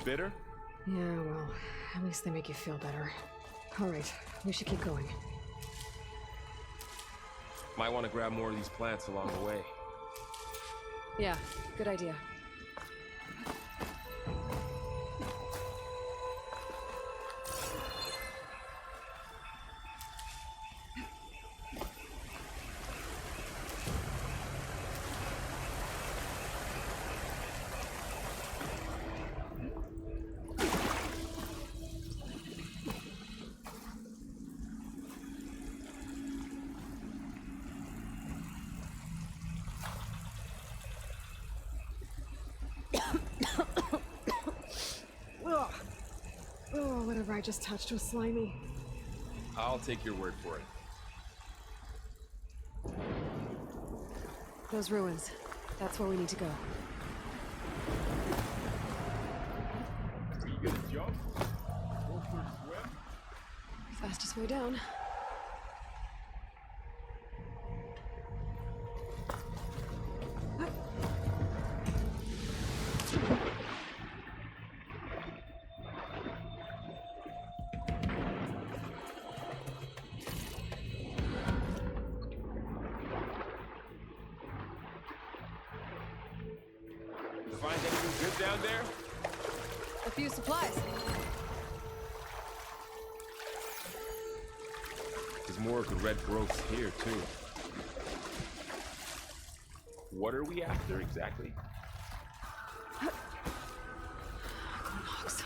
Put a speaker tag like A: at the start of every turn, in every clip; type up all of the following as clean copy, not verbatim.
A: Bitter?
B: Yeah, well, at least they make you feel better. Alright, we should keep going.
A: Might want to grab more of these plants along the way.
B: Yeah, good idea. Oh, whatever I just touched was slimy.
A: I'll take your word for it.
B: Those ruins. That's where we need to go.
A: Are you gonna jump? Go for a swim?
B: Fastest way down.
A: Find anything good down there?
B: A few supplies.
A: There's more of the red growths here, too. What are we after, exactly?
B: Knox.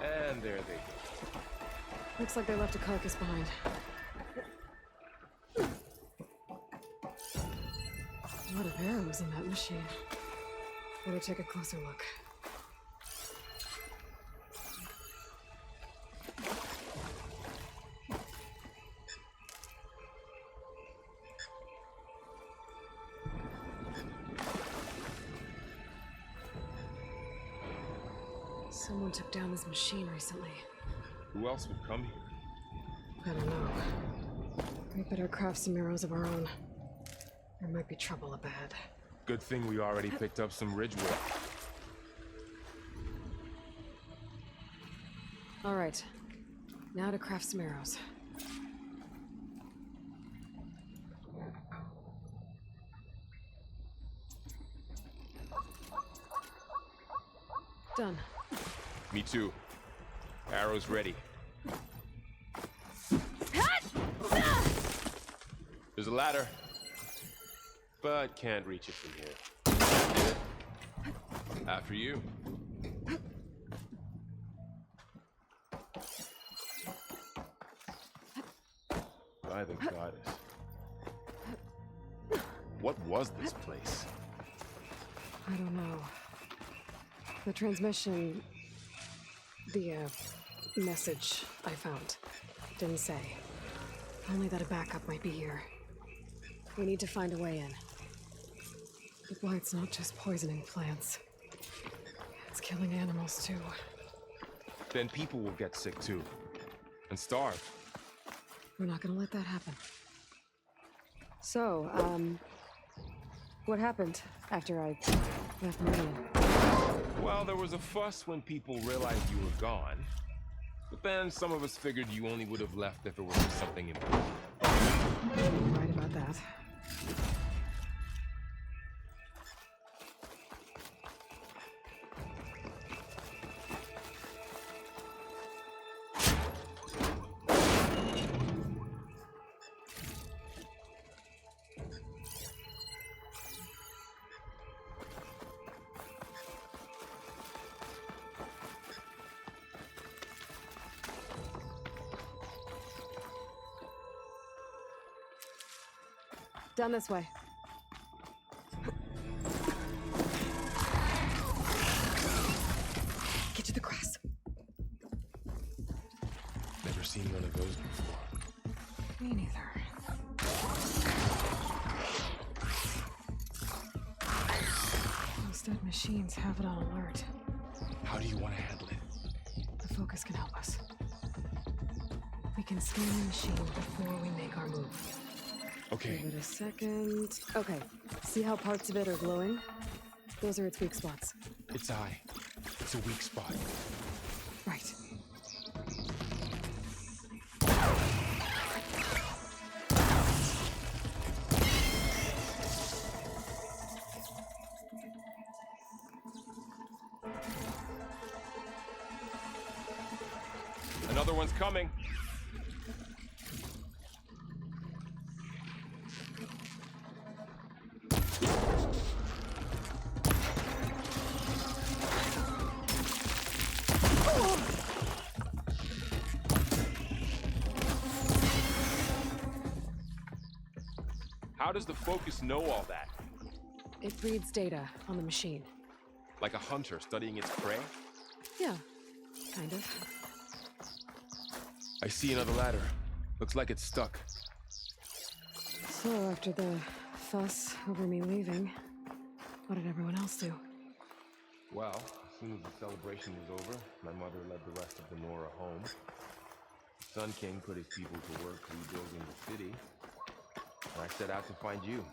A: And there they go.
B: Looks like they left a carcass behind. A lot of arrows in that machine. Better take a closer look. Someone took down this machine recently.
A: Who else would come here?
B: I don't know. We better craft some arrows of our own. There might be trouble ahead.
A: Good thing we already picked up some ridgewood.
B: All right. Now to craft some arrows. Done.
A: Me too. Arrows ready. There's a ladder, but can't reach it from here. After you. By the goddess. What was this place?
B: I don't know. The transmission... The, message I found didn't say. Only that a backup might be here. We need to find a way in. The blight's not just poisoning plants. It's killing animals, too.
A: Then people will get sick, too. And starve.
B: We're not gonna let that happen. So, what happened after I left Marine?
A: Well, there was a fuss when people realized you were gone. But then some of us figured you only would have left if it were for something important.
B: You're right about that. Down this way. Get to the grass.
A: Never seen one of those before.
B: Me neither. Those dead machines have it on alert.
A: How do you want to handle it?
B: The focus can help us. We can scan the machine before we make our move.
A: Okay.
B: Give it a second. Okay, see how parts of it are glowing? Those are its weak spots.
A: Its eye. It's a weak spot.
B: Right.
A: Another one's coming. How does the Focus know all that?
B: It reads data on the machine.
A: Like a hunter studying its prey?
B: Yeah, kind of.
A: I see another ladder. Looks like it's stuck.
B: So after the fuss over me leaving, what did everyone else do?
A: Well, as soon as the celebration was over, my mother led the rest of the Nora home. The Sun King put his people to work rebuilding the city, and I set out to find you.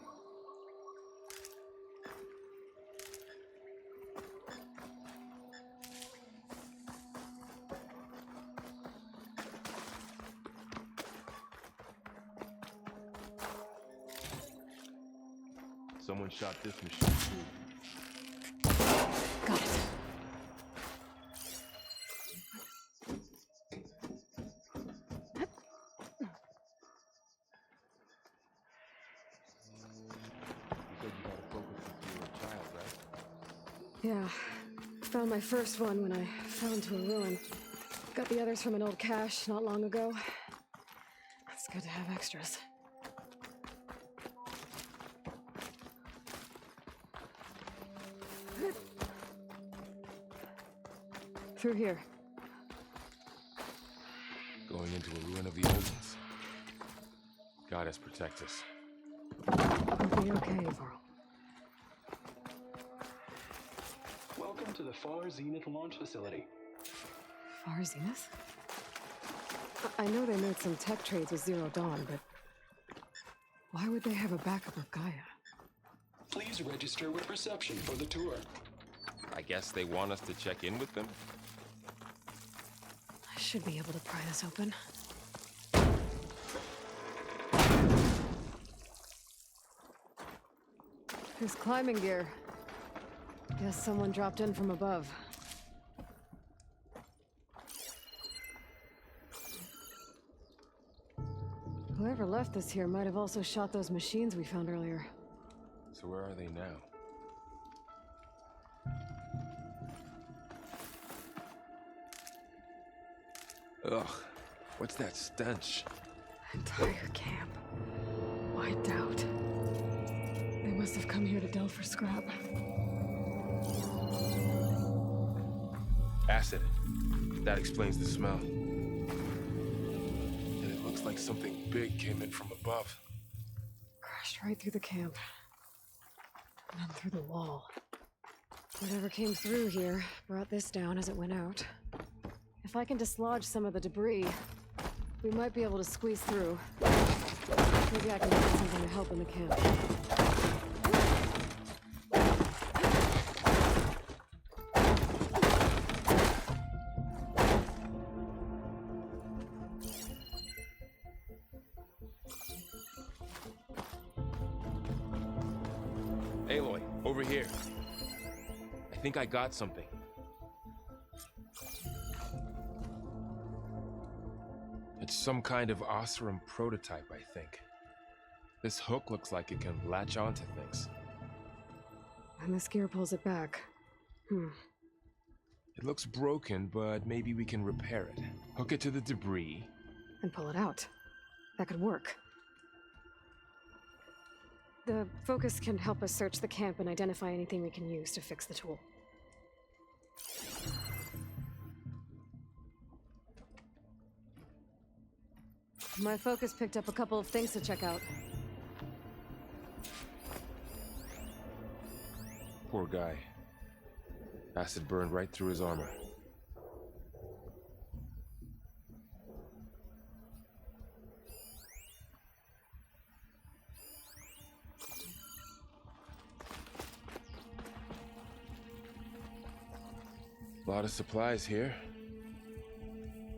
A: Someone shot this machine too.
B: Got it.
A: You said you had a Focus since you were a child, right?
B: Yeah. Found my first one when I fell into a ruin. Got the others from an old cache not long ago. It's good to have extras. Through here.
A: Going into a ruin of the old ones. Goddess protect us.
B: We'll be okay, Varl.
C: Welcome to the Far Zenith launch facility.
B: Far Zenith? I know they made some tech trades with Zero Dawn, but why would they have a backup of Gaia?
C: Please register with reception for the tour.
A: I guess they want us to check in with them?
B: I should be able to pry this open. There's climbing gear. Guess someone dropped in from above. Whoever left this here might have also shot those machines we found earlier.
A: So where are they now? Ugh, what's that stench?
B: Entire camp. Wiped out. They must have come here to delve for scrap.
A: Acid. That explains the smell. And it looks like something big came in from above.
B: Crashed right through the camp. And then through the wall. Whatever came through here brought this down as it went out. If I can dislodge some of the debris, we might be able to squeeze through. Maybe I can find something to help in the camp.
A: Aloy, over here. I think I got something. It's some kind of Osram prototype, I think. This hook looks like it can latch onto things.
B: And this gear pulls it back.
A: It looks broken, but maybe we can repair it. Hook it to the debris.
B: And pull it out. That could work. The Focus can help us search the camp and identify anything we can use to fix the tool. My Focus picked up a couple of things to check out.
A: Poor guy. Acid burned right through his armor. A lot of supplies here.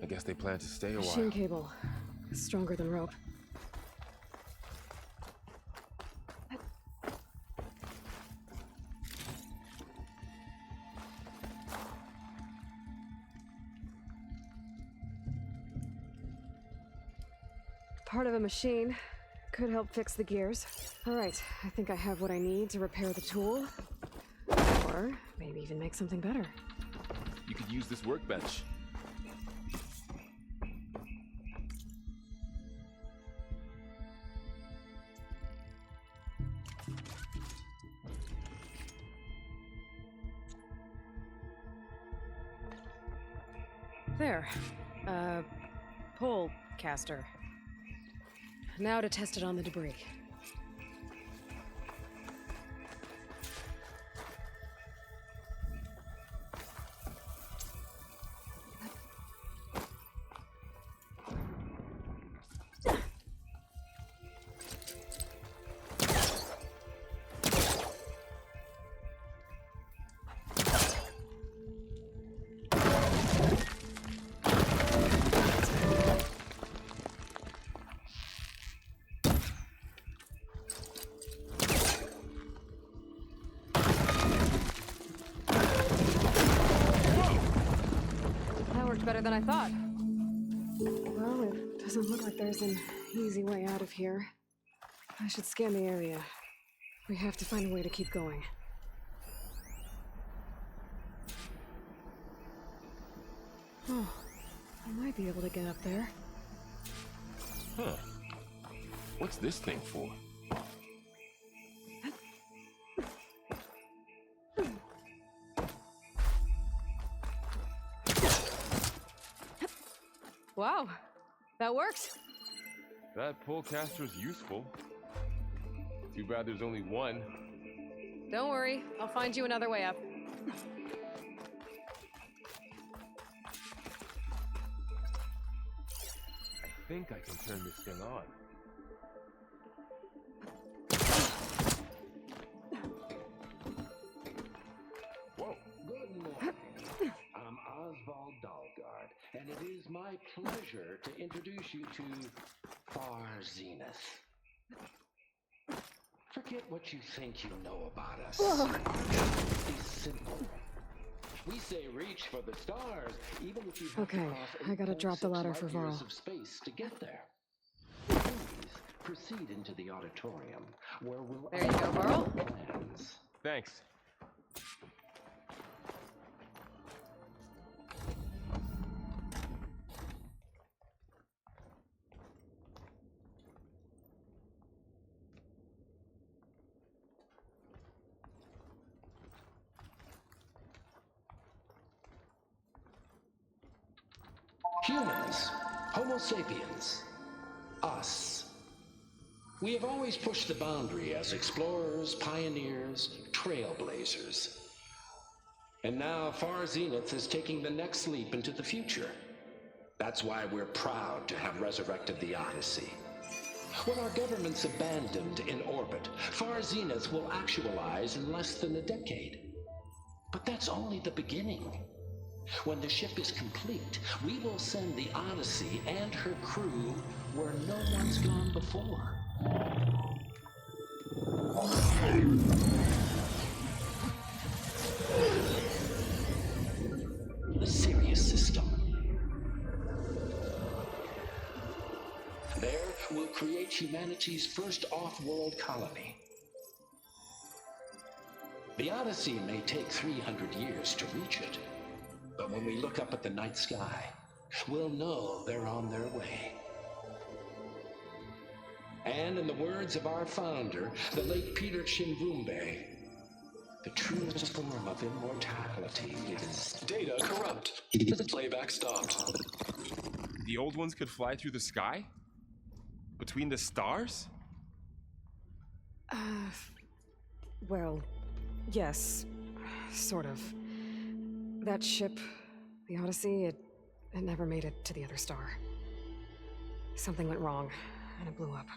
A: I guess they plan to stay a
B: Machine
A: while.
B: cable. Stronger than rope. Part of a machine. Could help fix the gears. Alright, I think I have what I need to repair the tool. Or maybe even make something better.
A: You could use this workbench.
B: There. Pole caster. Now to test it on the debris. Better than I thought. Well, it doesn't look like there's an easy way out of here. I should scan the area. We have to find a way to keep going. Oh, I might be able to get up there.
A: Huh. What's this thing for?
B: Wow, that worked.
A: That pole caster's useful. Too bad there's only one.
B: Don't worry, I'll find you another way up.
A: I think I can turn this thing on. Whoa.
D: Good morning. I'm Oswald Dalgard, and it is my pleasure to introduce you to Far Zenith. Forget what you think you know about us. It's simple. We say reach for the stars, even if you have
B: Okay,
D: to cross
B: I gotta drop the
D: 8.6
B: ladder for
D: light years
B: Varl.
D: of space to get there. Please proceed into the auditorium, where we'll
B: There you go, Varl.
D: plans.
A: Thanks.
D: Humans, Homo sapiens, us. We have always pushed the boundary as explorers, pioneers, trailblazers. And now Far Zenith is taking the next leap into the future. That's why we're proud to have resurrected the Odyssey. When our government's abandoned in orbit, Far Zenith will actualize in less than a decade. But that's only the beginning. When the ship is complete, we will send the Odyssey and her crew where no one's gone before. The Sirius system. There, we'll create humanity's first off-world colony. The Odyssey may take 300 years to reach it. But when we look up at the night sky, we'll know they're on their way. And in the words of our founder, the late Peter Chimbumbe, the truest form of immortality is
C: Data corrupt. Playback stopped.
A: The old ones could fly through the sky? Between the stars?
B: Well, yes, sort of. That ship, the Odyssey, it never made it to the other star. Something went wrong, and it blew up.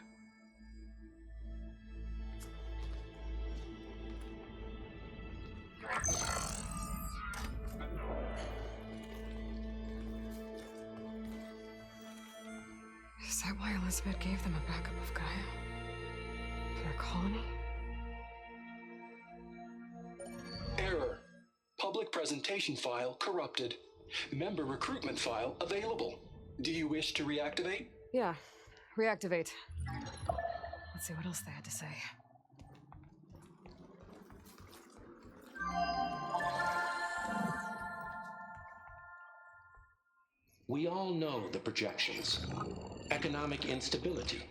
B: why Elizabeth gave them a backup of Gaia? For their colony?
C: Error. Public presentation file corrupted. Member recruitment file available. Do you wish to reactivate?
B: Yeah, reactivate. Let's see what else they had to say.
D: We all know the projections. Economic instability,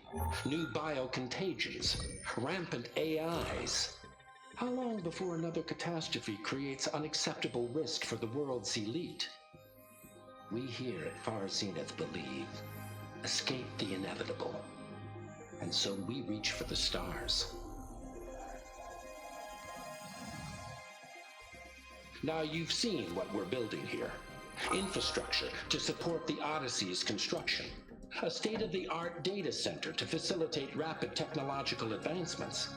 D: new biocontagions, rampant AIs. How long before another catastrophe creates unacceptable risk for the world's elite? We here at Far Zenith believe, escape the inevitable. And so we reach for the stars. Now you've seen what we're building here. Infrastructure to support the Odyssey's construction. A state-of-the-art data center to facilitate rapid technological advancements.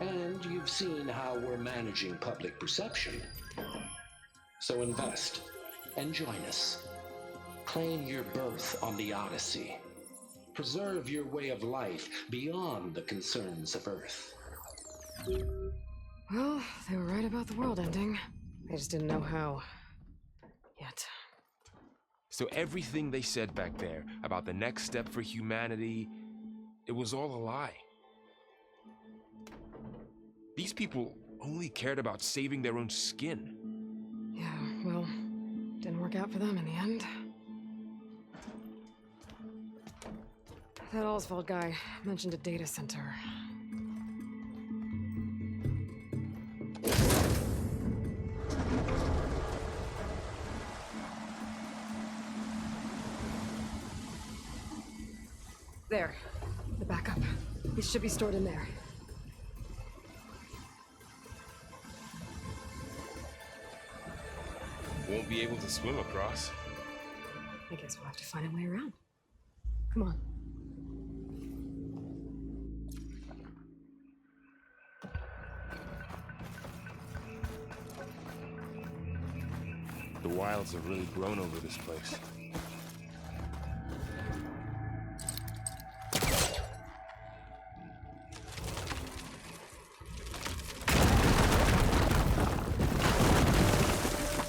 D: And you've seen how we're managing public perception. So invest and join us. Claim your berth on the Odyssey. Preserve your way of life beyond the concerns of Earth.
B: Well, they were right about the world ending. They just didn't know how. Yet.
A: So everything they said back there about the next step for humanity, it was all a lie. These people only cared about saving their own skin.
B: Yeah, well, didn't work out for them in the end. That Oswald guy mentioned a data center. There. The backup. These should be stored in there.
A: Won't be able to swim across.
B: I guess we'll have to find a way around. Come on.
A: The wilds have really grown over this place.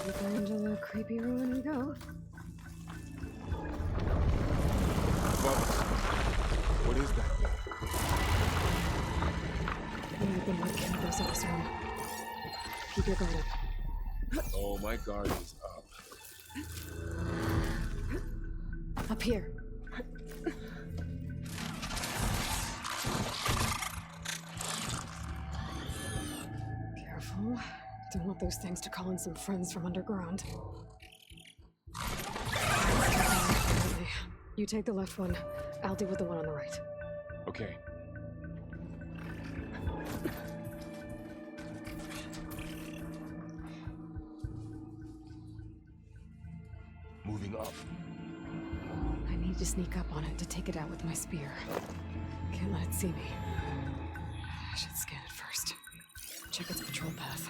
B: Deeper into the creepy ruin we go.
A: Bubbles. What is that thing?
B: Anything would kill those in this room. Keep your guard up.
A: Oh, my guard is up.
B: Up here. Careful. Don't want those things to call in some friends from underground. You take the left one. I'll deal with the one on the right.
A: Okay. Moving up.
B: I need to sneak up on it to take it out with my spear. Can't let it see me. I should scan it first. Check its patrol path.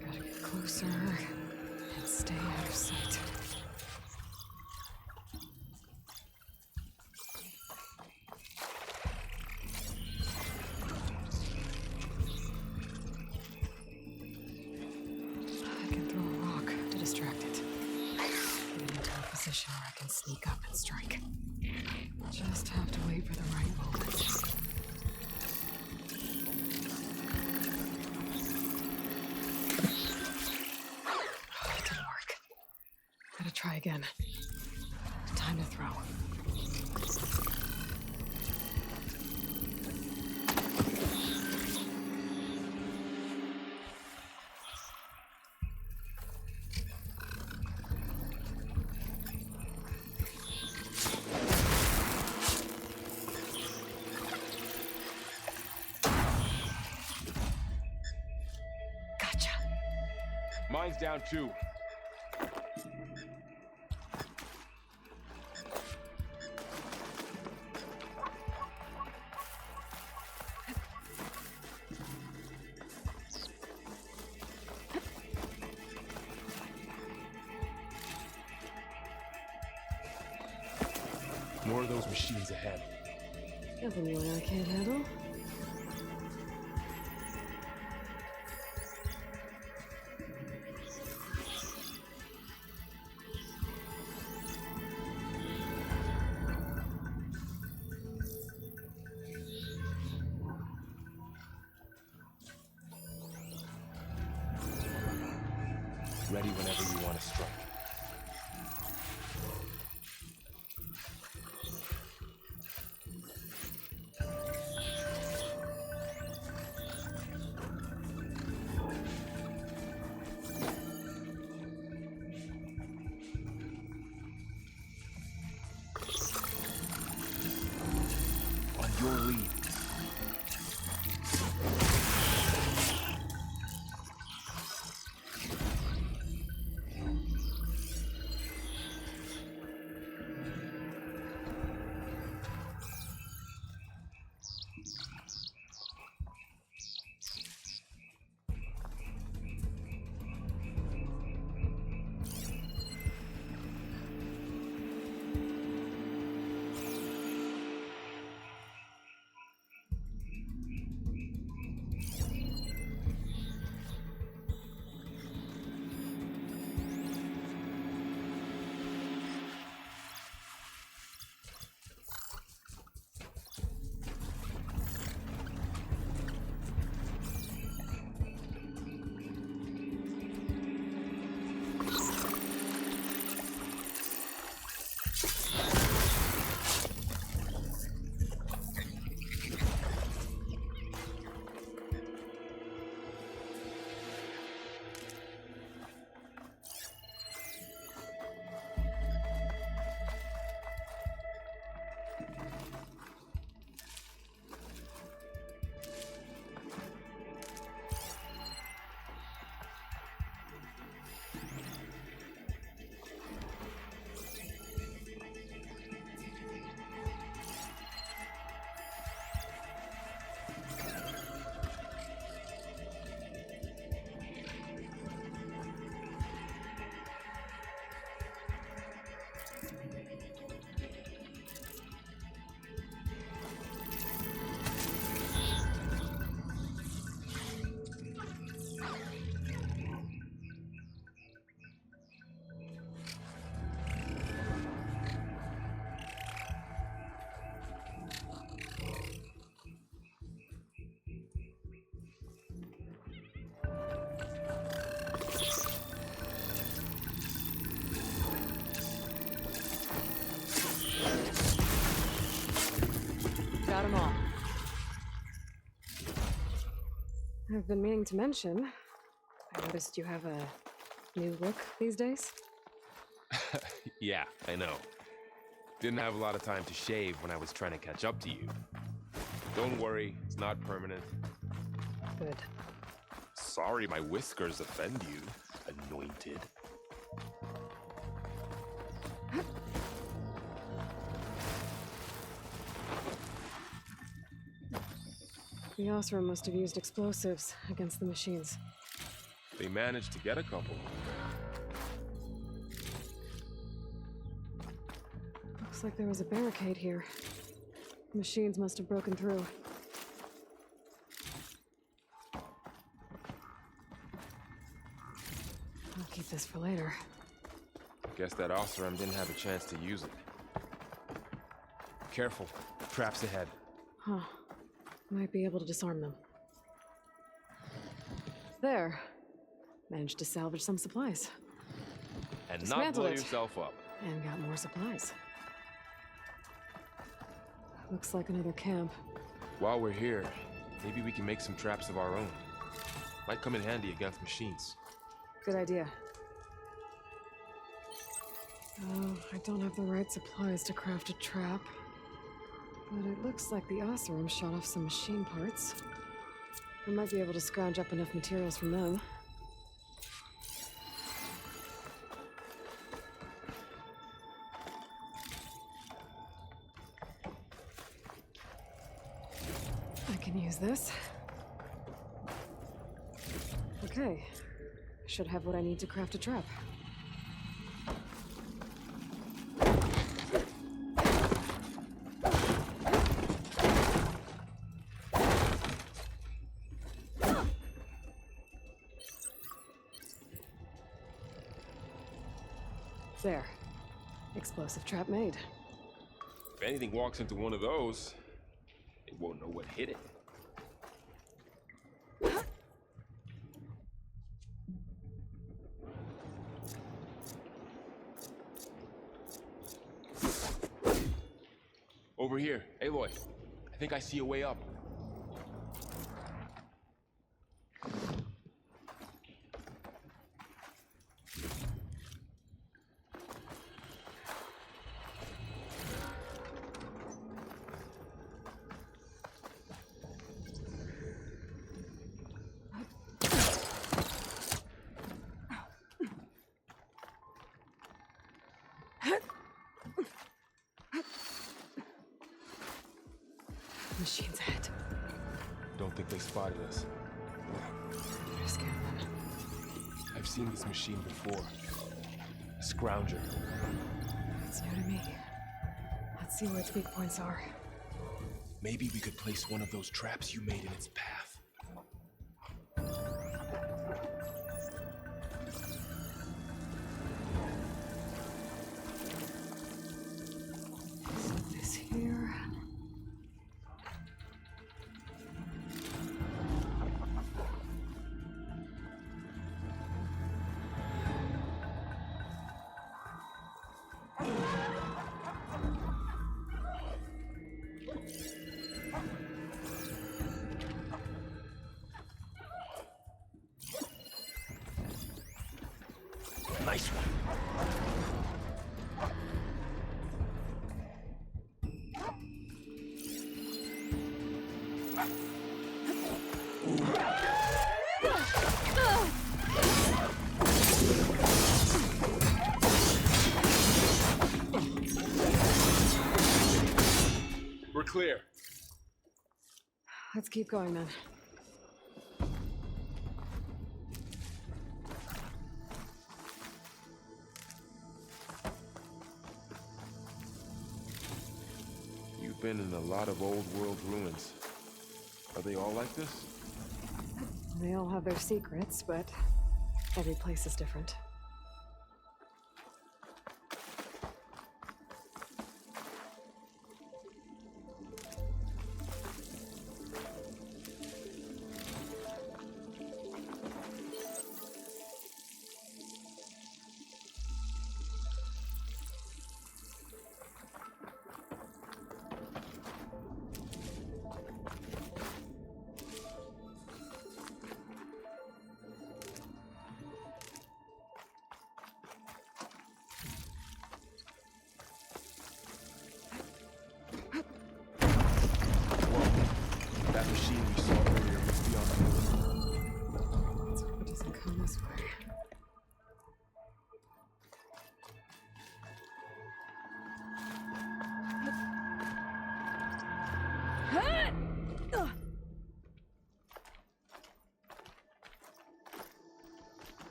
B: Gotta get closer and stay out of sight. I can throw a rock to distract it. Get it into a position where I can sneak up and strike. Just have to wait for the right moment. It didn't work. Gotta try again. Time to throw. Gotcha.
A: Mine's down too. More of those machines ahead.
B: Nothing you and I can't handle.
A: Ready whenever you want to strike. On your lead.
B: Got 'em all. I've been meaning to mention, I noticed you have a new look these days.
A: Yeah, I know. Didn't have a lot of time to shave when I was trying to catch up to you. Don't worry, it's not permanent.
B: Good.
A: Sorry my whiskers offend you, anointed.
B: The Osram must have used explosives against the machines.
A: They managed to get a couple.
B: Looks like there was a barricade here. The machines must have broken through. I'll keep this for later.
A: Guess that Osram didn't have a chance to use it. Careful, traps ahead.
B: Huh. Might be able to disarm them. There. Managed to salvage some supplies.
A: And not
B: Dismantled
A: blow
B: it.
A: yourself up.
B: And got more supplies. Looks like another camp.
A: While we're here, maybe we can make some traps of our own. Might come in handy against machines.
B: Good idea. Oh, I don't have the right supplies to craft a trap. But it looks like the Osram shot off some machine parts. I might be able to scrounge up enough materials from them. I can use this. Okay. Should have what I need to craft a trap. There. Explosive trap made.
A: If anything walks into one of those, it won't know what hit it. Over here, Aloy. I think I see a way up.
B: Machine's ahead.
A: Don't think they spotted us.
B: Better scan them.
A: I've seen this machine before. A scrounger.
B: It's new to me. Let's see where its weak points are.
A: Maybe we could place one of those traps you made in its path.
B: Set this here.
A: Nice one. We're clear.
B: Let's keep going then.
A: You've been in a lot of old world ruins. Are they all like this?
B: They all have their secrets, but every place is different.
A: That machine we saw earlier must be on the move.
B: Let's hope it doesn't come this way.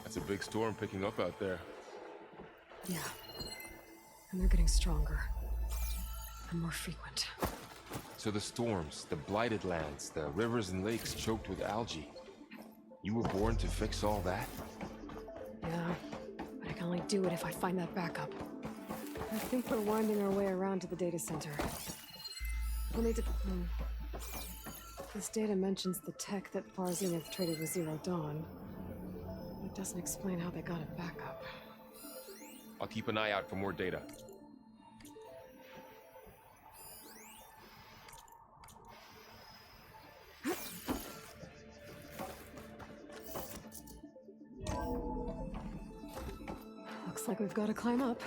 A: That's a big storm picking up out there.
B: Yeah. And they're getting stronger. And more frequent.
A: So the storms, the blighted lands, the rivers and lakes choked with algae. You were born to fix all that?
B: Yeah. But I can only do it if I find that backup. I think we're winding our way around to the data center. We'll need to... This data mentions the tech that Far Zenith traded with Zero Dawn. It doesn't explain how they got it back up.
A: I'll keep an eye out for more data.
B: Looks like we've got to climb up.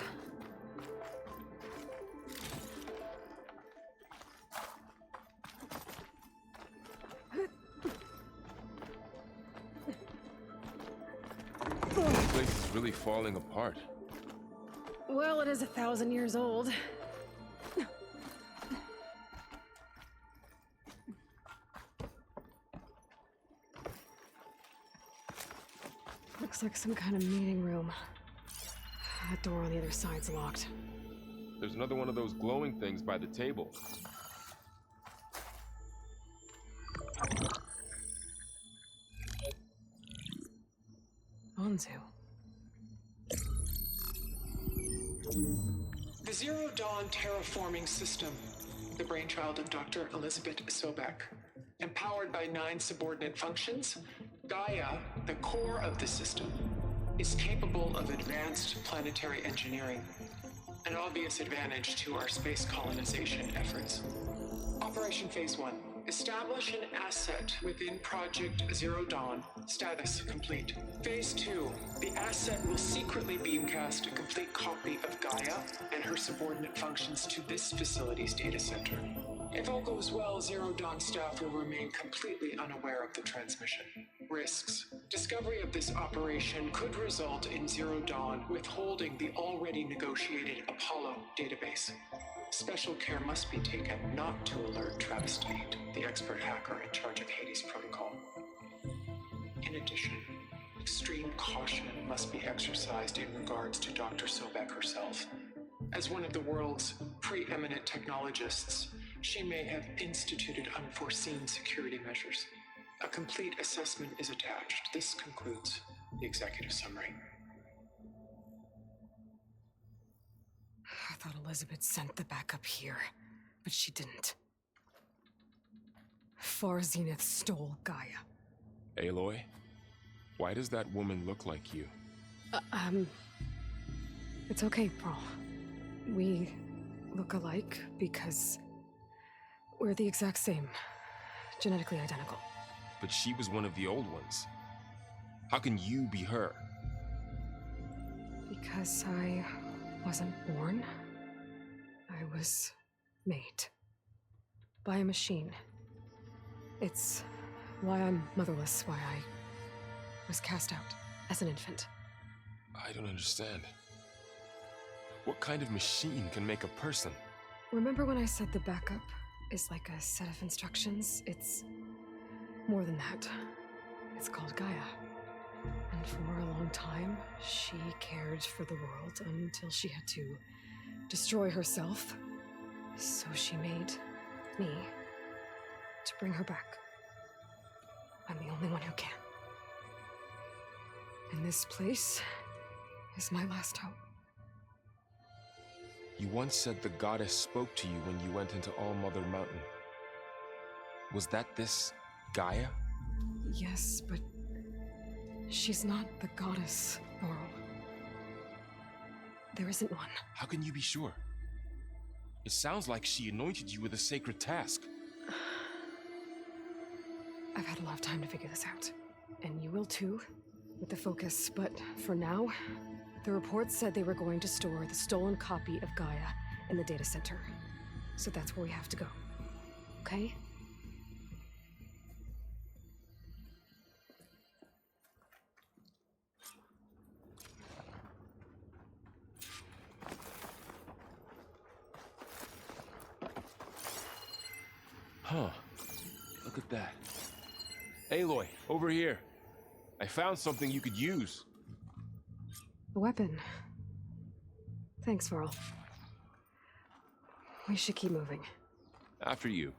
A: This place is really falling apart.
B: Well, it is 1,000 years old. Looks like some kind of meeting room. That door on the other side's locked.
A: There's another one of those glowing things by the table.
B: Onzu.
E: The Zero Dawn terraforming system, the brainchild of Dr. Elizabeth Sobek. Empowered by 9 subordinate functions, Gaia, the core of the system, is capable of advanced planetary engineering, an obvious advantage to our space colonization efforts. Operation Phase 1. Establish an asset within Project Zero Dawn. Status complete. Phase 2. The asset will secretly beamcast a complete copy of Gaia and her subordinate functions to this facility's data center. If all goes well, Zero Dawn staff will remain completely unaware of the transmission. Risks. Discovery of this operation could result in Zero Dawn withholding the already negotiated Apollo database. Special care must be taken not to alert Travis Tate, the expert hacker in charge of Hades Protocol. In addition, extreme caution must be exercised in regards to Dr. Sobek herself. As one of the world's preeminent technologists, she may have instituted unforeseen security measures. A complete assessment is attached. This concludes the executive summary.
B: I thought Elizabeth sent the backup here, but she didn't. Far Zenith stole Gaia.
A: Aloy, why does that woman look like you?
B: It's okay, Pearl. We look alike because we're the exact same. Genetically identical.
A: But she was one of the old ones. How can you be her?
B: Because I wasn't born. I was made. By a machine. It's why I'm motherless, why I was cast out as an infant.
A: I don't understand. What kind of machine can make a person?
B: Remember when I said the backup is like a set of instructions? It's more than that. It's called Gaia. And for a long time, she cared for the world until she had to destroy herself. So she made me to bring her back. I'm the only one who can. And this place is my last hope.
A: You once said the goddess spoke to you when you went into All Mother Mountain. Was that this Gaia?
B: Yes, but she's not the goddess, Laurel. There isn't one.
A: How can you be sure? It sounds like she anointed you with a sacred task.
B: I've had a lot of time to figure this out. And you will too, with the focus. But for now, the reports said they were going to store the stolen copy of Gaia in the data center. So that's where we have to go. Okay?
A: Huh. Look at that. Aloy, over here. I found something you could use.
B: A weapon. Thanks, Varl. We should keep moving.
A: After you.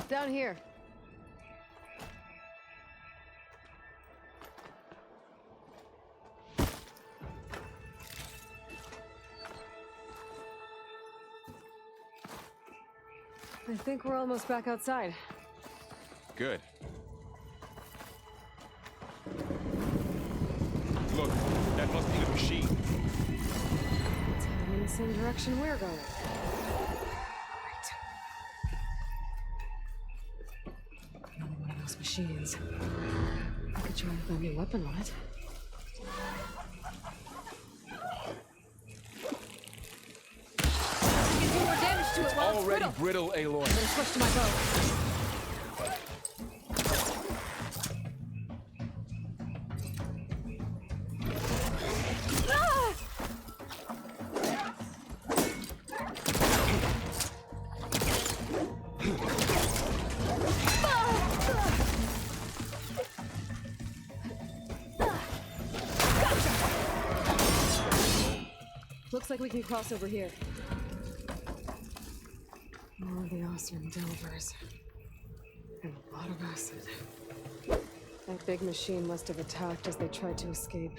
B: Down here. I think we're almost back outside.
A: Good. Look, that must be the machine.
B: It's heading in the same direction we're going. Right. machines. I could try with my new weapon on it. You can do more damage to it while it's
A: Already
B: brittle.
A: brittle, Aloy.
B: I'm gonna switch to my bow. Looks like we can cross over here. More of the Osram Delvers. And a lot of acid. That big machine must have attacked as they tried to escape.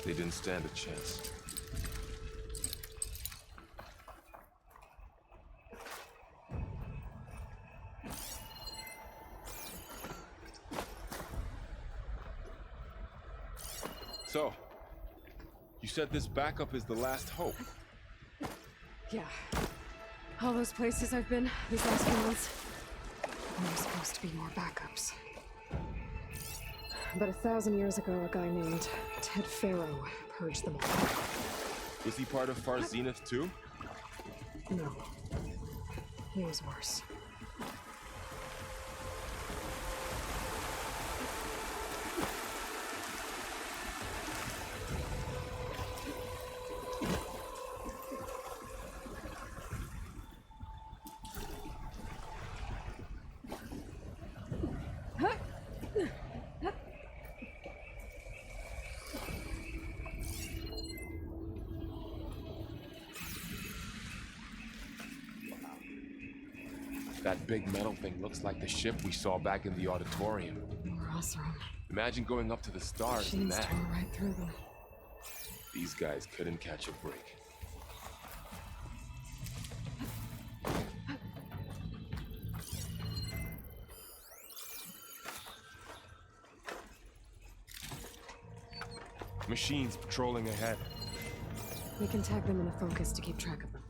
A: They didn't stand a chance. So, you said this backup is the last hope.
B: Yeah. All those places I've been these last few months, there's supposed to be more backups. But 1,000 years ago, a guy named Ted Farrow purged them all.
A: Was he part of Far Zenith too?
B: No. He was worse.
A: That big metal thing looks like the ship we saw back in the auditorium.
B: More Osram.
A: Imagine going up to the stars in
B: Machines
A: that.
B: tore right through them.
A: These guys couldn't catch a break. Machines patrolling ahead.
B: We can tag them in a focus to keep track of them.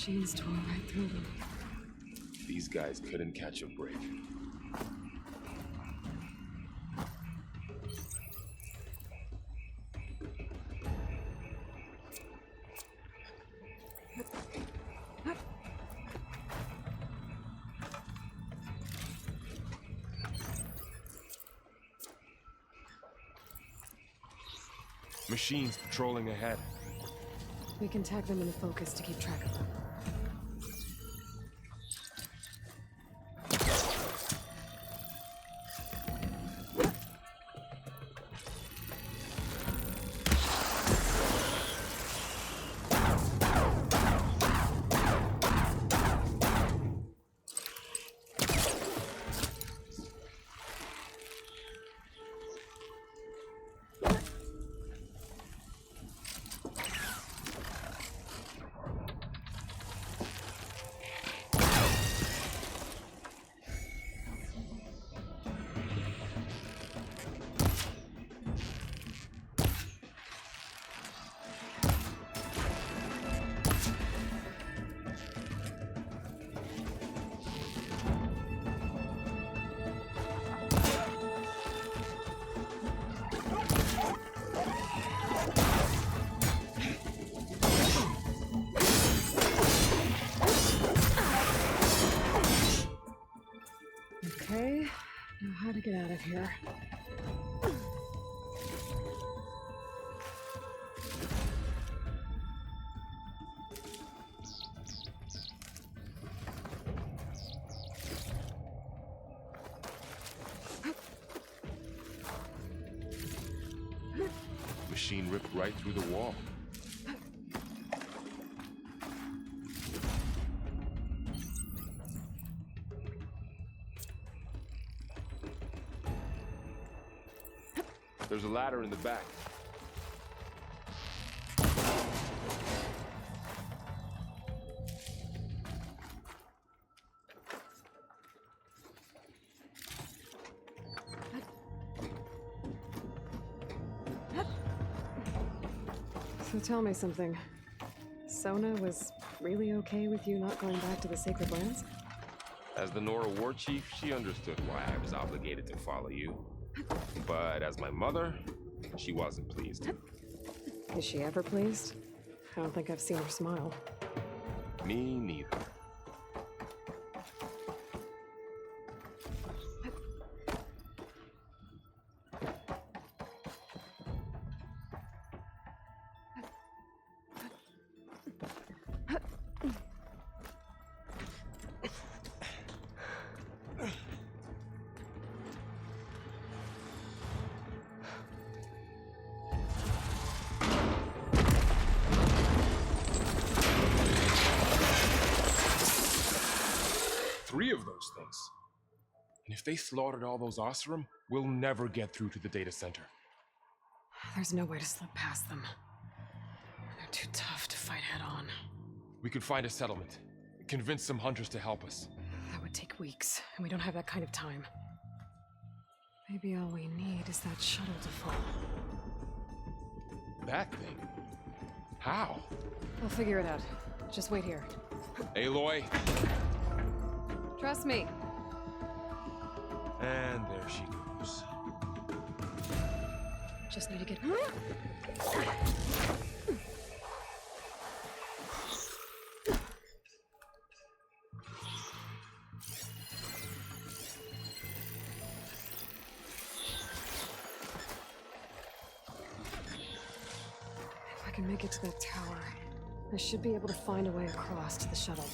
B: Machines tore right through them.
A: These guys couldn't catch a break. Machines patrolling ahead.
B: We can tag them in a focus to keep track of them. try to get out of here.
A: Machine ripped right through the wall. There's a ladder in the back.
B: So tell me something. Sona was really okay with you not going back to the Sacred Lands?
A: As the Nora war chief, she understood why I was obligated to follow you. But as my mother, she wasn't pleased.
B: Is she ever pleased? I don't think I've seen her smile.
A: Me neither. Three of those things. And if they slaughtered all those Osram, we'll never get through to the data center.
B: There's no way to slip past them. They're too tough to fight head on.
A: We could find a settlement. Convince some hunters to help us.
B: That would take weeks, and we don't have that kind of time. Maybe all we need is that shuttle to fall.
A: That thing? How?
B: We'll figure it out. Just wait here.
A: Aloy.
B: Trust me.
A: And there she goes.
B: Just need to get... If I can make it to that tower, I should be able to find a way across to the shuttle.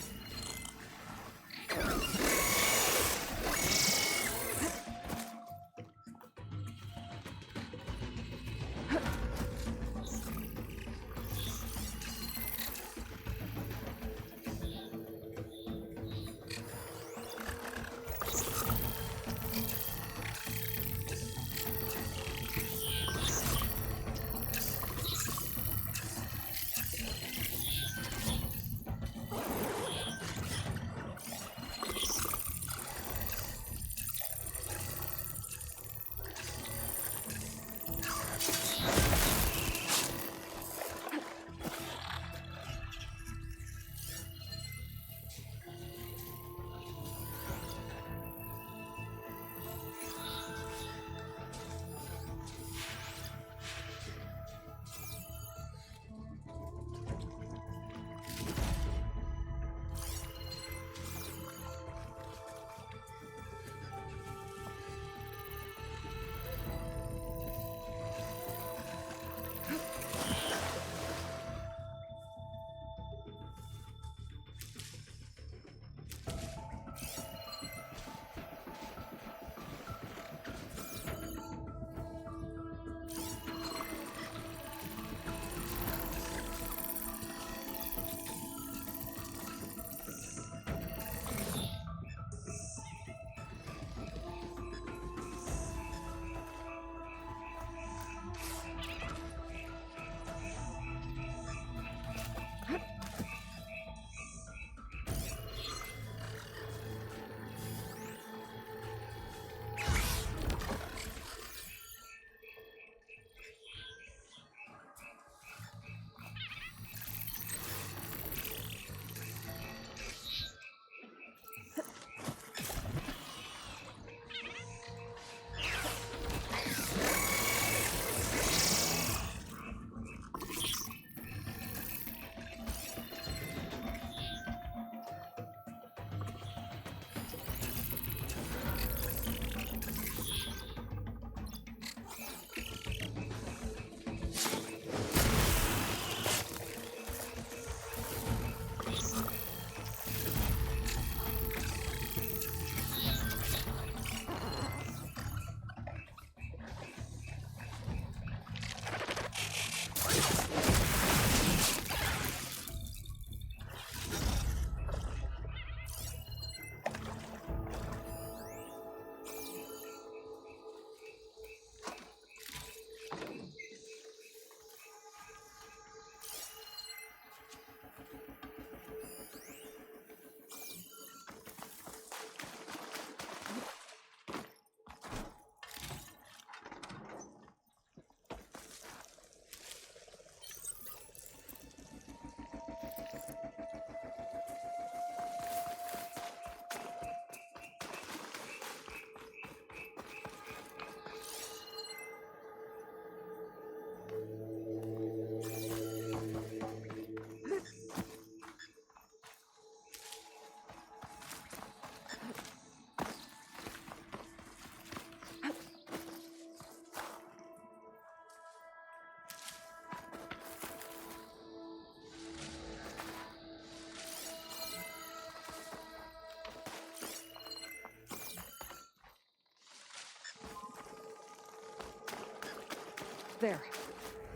B: There.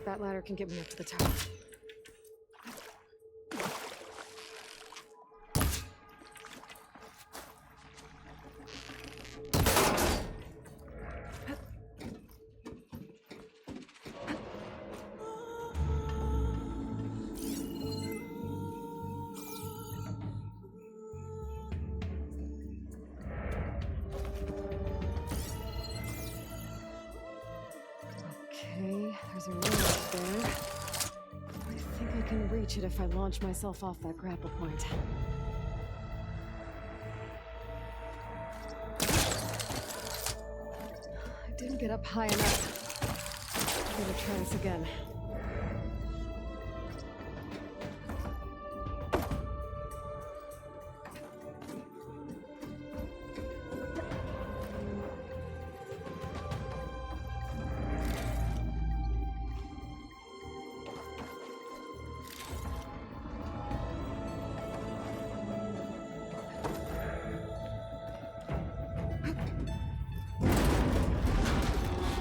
B: That ladder can get me up to the tower. Okay, there's a room up there. I think I can reach it if I launch myself off that grapple point. I didn't get up high enough. Better try this again.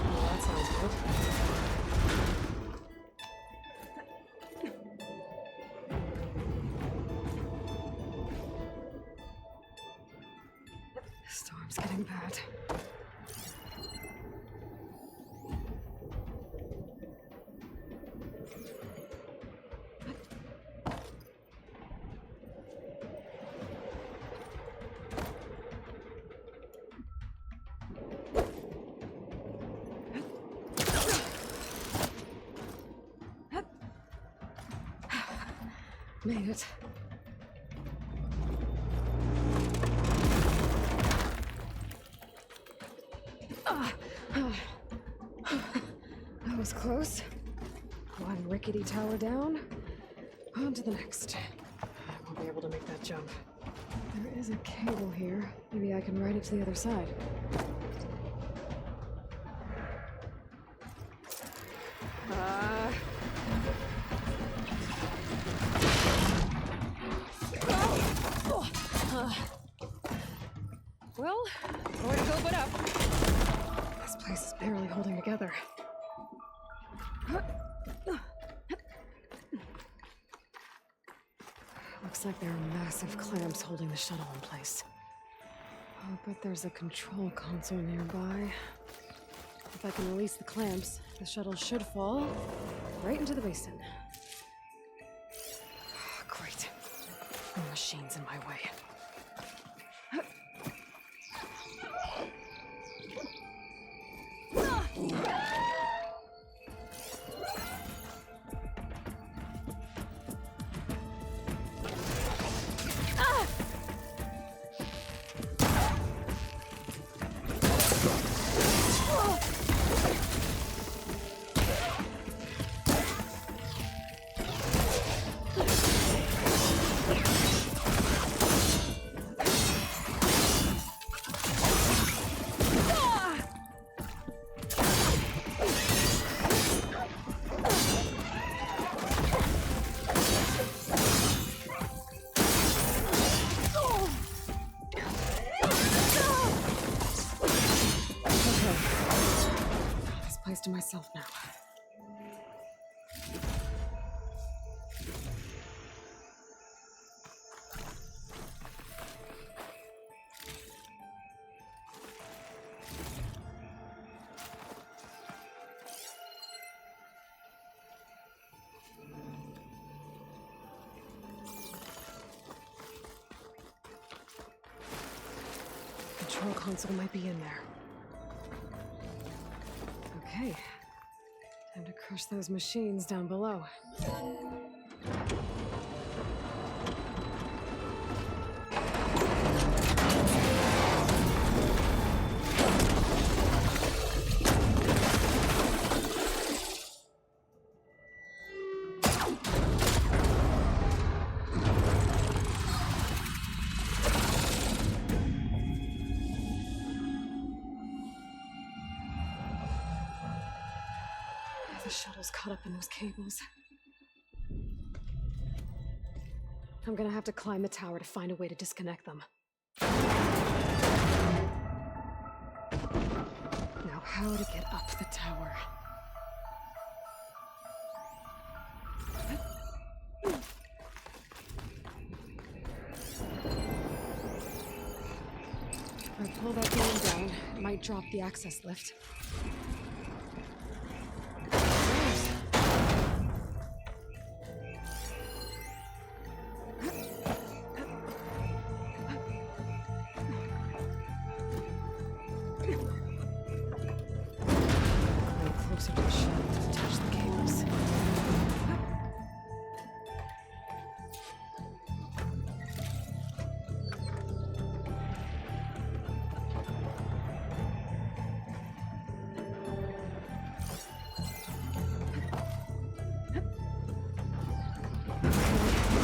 B: Well, that sounds good. Storm's getting bad. Made it. That was close. One rickety tower down. On to the next. I won't be able to make that jump. There is a cable here. Maybe I can ride it to the other side. Well, nowhere to go but up. This place is barely holding together. Looks like there are massive clamps holding the shuttle in place. Oh, but there's a control console nearby. If I can release the clamps, the shuttle should fall right into the basin. Great. No machines in my way. To myself now. Control console might be in there. Okay. Time to crush those machines down below. The shuttle's caught up in those cables. I'm gonna have to climb the tower to find a way to disconnect them. Now, how to get up the tower? I pull that beam down, it might drop the access lift. Closer to the shaft to touch the cables.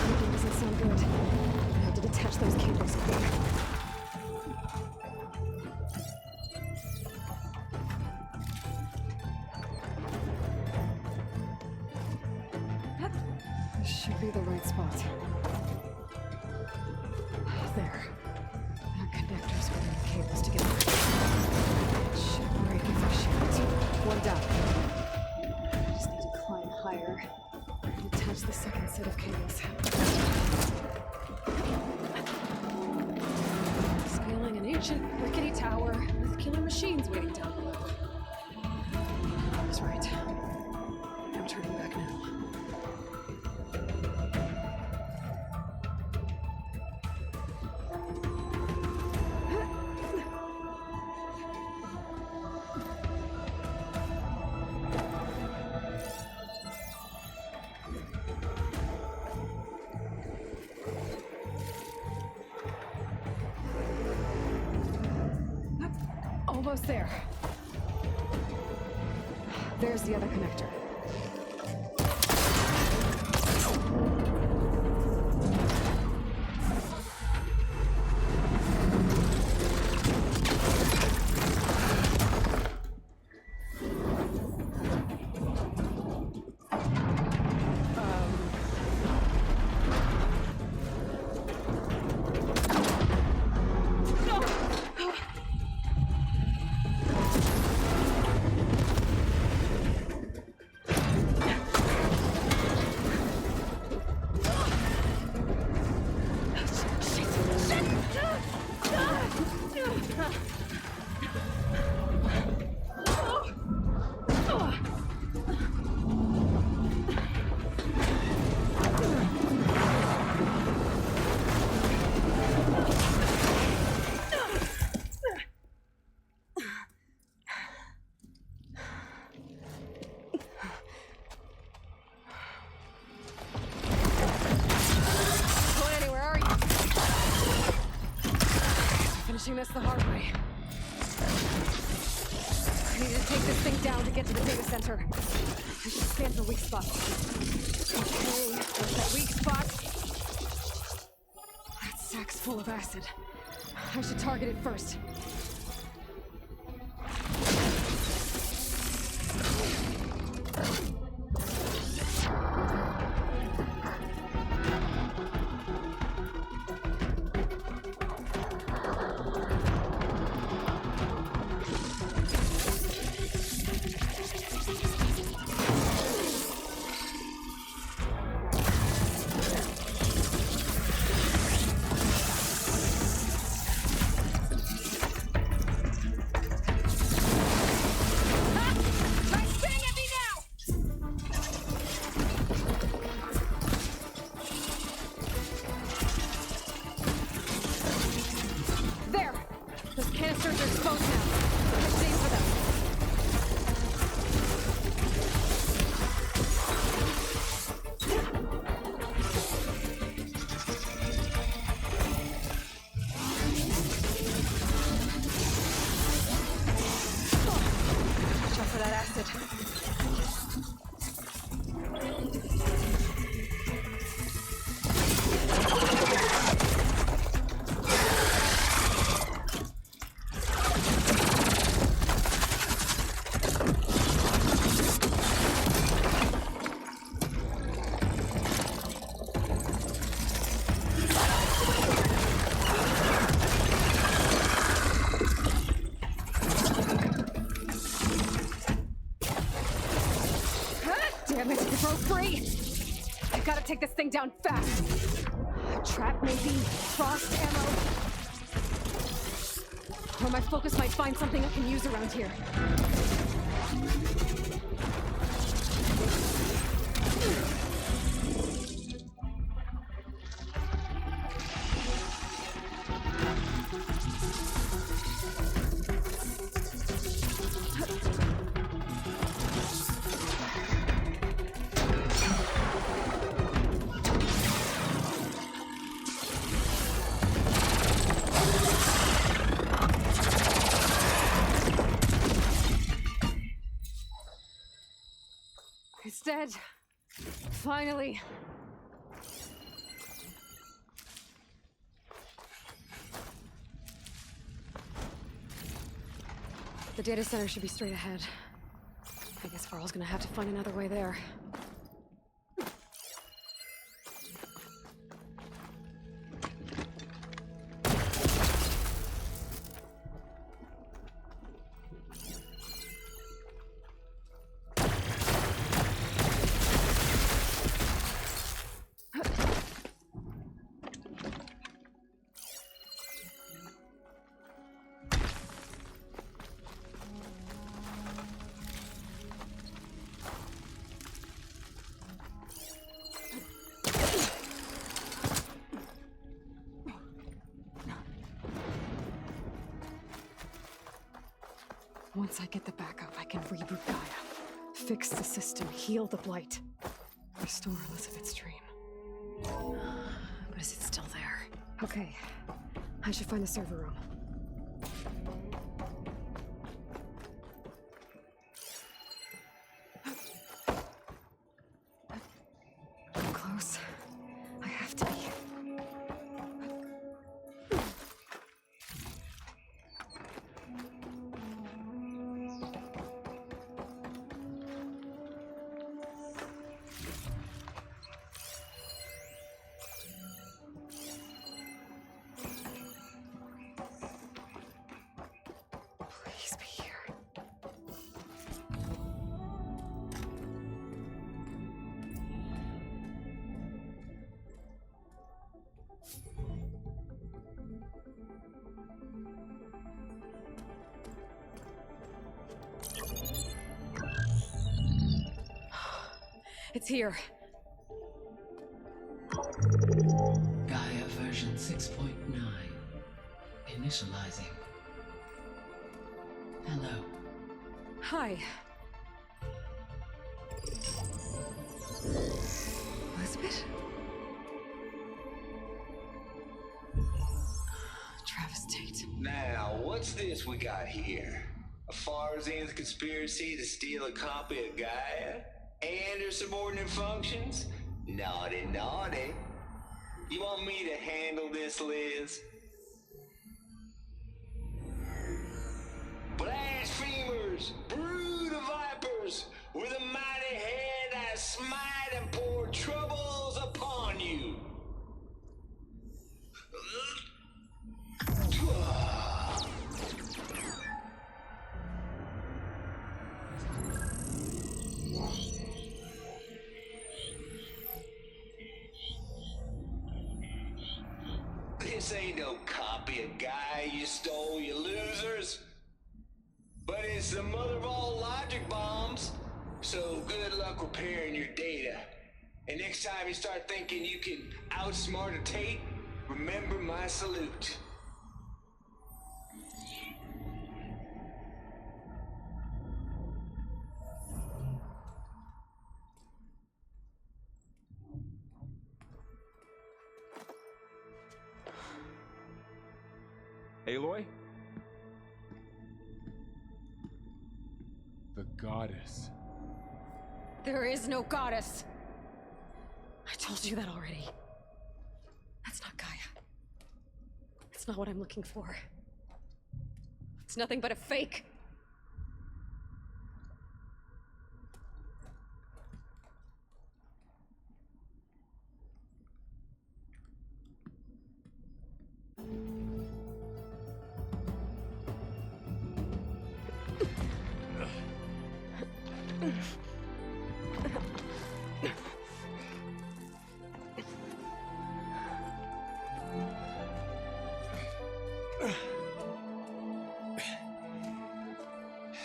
B: That doesn't sound good. I have to detach those cables quick. This should be the right spot. There. That connector's holding the cables together. It should break if I shoot. One down. I just need to climb higher. Detach the second set of cables. Scaling an ancient, rickety tower with killer machines waiting down below. I was right. I'm turning back now. Almost there. There's the other connector. Finishing this the hard way. I need to take this thing down to get to the data center. I should scan for weak spots. Okay, there's that weak spot. That sack's full of acid. I should target it first. Canisters are exposed now. Let's aim for them. Watch out for that acid. Damn it, it broke free! I gotta take this thing down fast! A trap maybe? Frost ammo? Or my focus might find something I can use around here. It's dead. Finally. The data center should be straight ahead. I guess Varl's gonna have to find another way there. Once I get the backup, I can reboot Gaia. Fix the system, heal the blight. Restore Elizabeth's dream. But is it still there? Okay. I should find the server room. I'm close. I have to be. Please be here. It's here.
F: Gaia version 6.9. Initializing. Hello.
B: Hi. Elizabeth? Travis Tate.
G: Now, what's this we got here? A Farzan's conspiracy to steal a copy of Gaia? And her subordinate functions? Naughty, naughty. You want me to handle this, Liz? Blasphemers, brood of vipers, with a mighty hand I smite and pour troubles upon you. This ain't no copy of Gaia you stole, you losers. But it's the mother of all logic bombs. So good luck repairing your data. And next time you start thinking you can outsmart a Tate, remember my salute.
A: Aloy? The goddess.
B: There is no goddess. I told you that already. That's not Gaia. It's not what I'm looking for. It's nothing but a fake.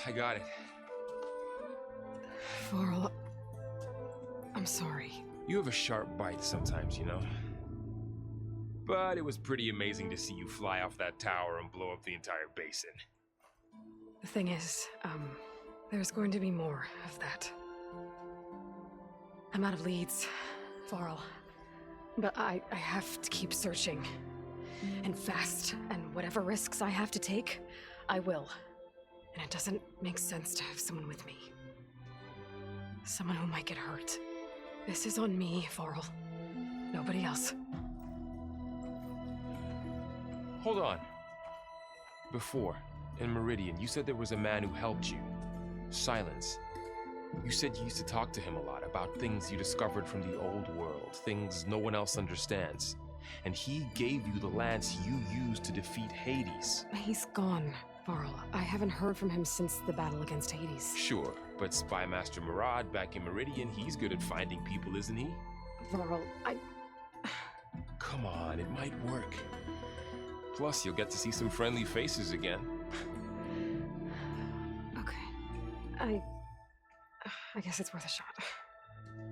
A: I got it.
B: Varl, I'm sorry.
A: You have a sharp bite sometimes, you know? But it was pretty amazing to see you fly off that tower and blow up the entire basin.
B: The thing is, there's going to be more of that. I'm out of leads, Varl. But I have to keep searching. And fast, and whatever risks I have to take, I will. And it doesn't make sense to have someone with me. Someone who might get hurt. This is on me, Varl. Nobody else.
A: Hold on. Before, in Meridian, you said there was a man who helped you. Silence. You said you used to talk to him a lot about things you discovered from the old world, things no one else understands. And he gave you the lance you used to defeat Hades.
B: He's gone, Varl. I haven't heard from him since the battle against Hades.
A: Sure, but Spy Master Murad back in Meridian, he's good at finding people, isn't he?
B: Varl,
A: Come on, it might work. Plus, you'll get to see some friendly faces again.
B: Okay. I guess it's worth a shot.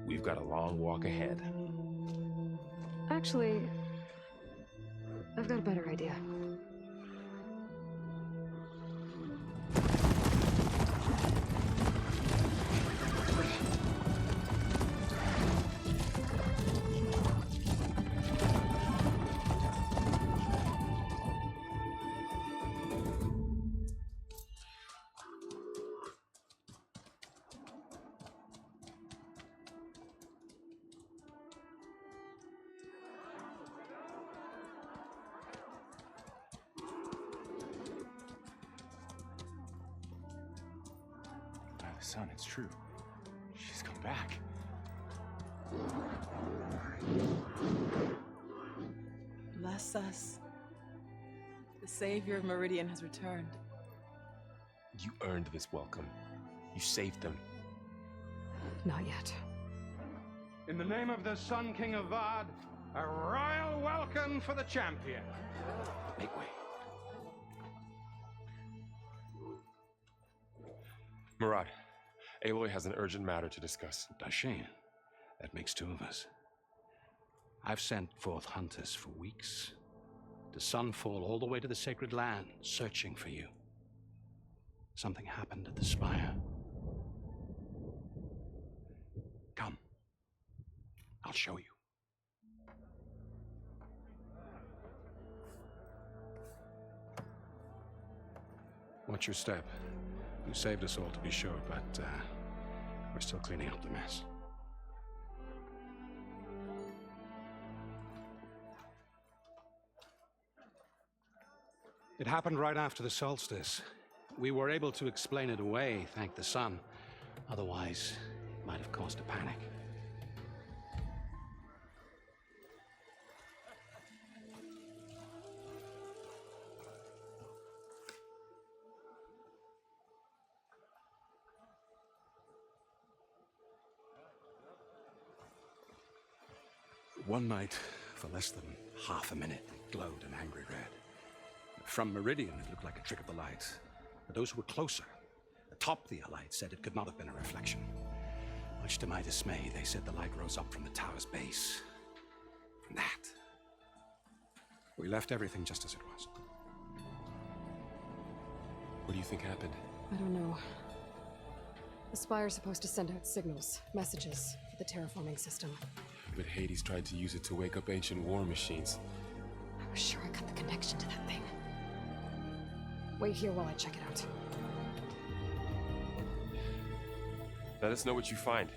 A: We've got a long walk ahead.
B: Actually, I've got a better idea.
H: Son, it's true. She's come back.
I: Bless us. The savior of Meridian has returned.
A: You earned this welcome. You saved them.
B: Not yet.
J: In the name of the Sun King of Vard, a royal welcome for the champion.
D: Make way.
A: Murad, Aloy has an urgent matter to discuss.
D: Dashane, that makes two of us. I've sent forth hunters for weeks, to Sunfall all the way to the Sacred Land, searching for you. Something happened at the Spire. Come. I'll show you. Watch your step. You saved us all, to be sure, but we're still cleaning up the mess. It happened right after the solstice. We were able to explain it away, thank the sun. Otherwise, it might have caused a panic. One night, for less than half a minute, it glowed an angry red. From Meridian, it looked like a trick of the light. But those who were closer, atop the light, said it could not have been a reflection. Much to my dismay, they said the light rose up from the tower's base. From that, we left everything just as it was.
A: What do you think happened?
B: I don't know. The Spire's supposed to send out signals, messages for the terraforming system.
A: But Hades tried to use it to wake up ancient war machines.
B: I was sure I cut the connection to that thing. Wait here while I check it out.
A: Let us know what you find.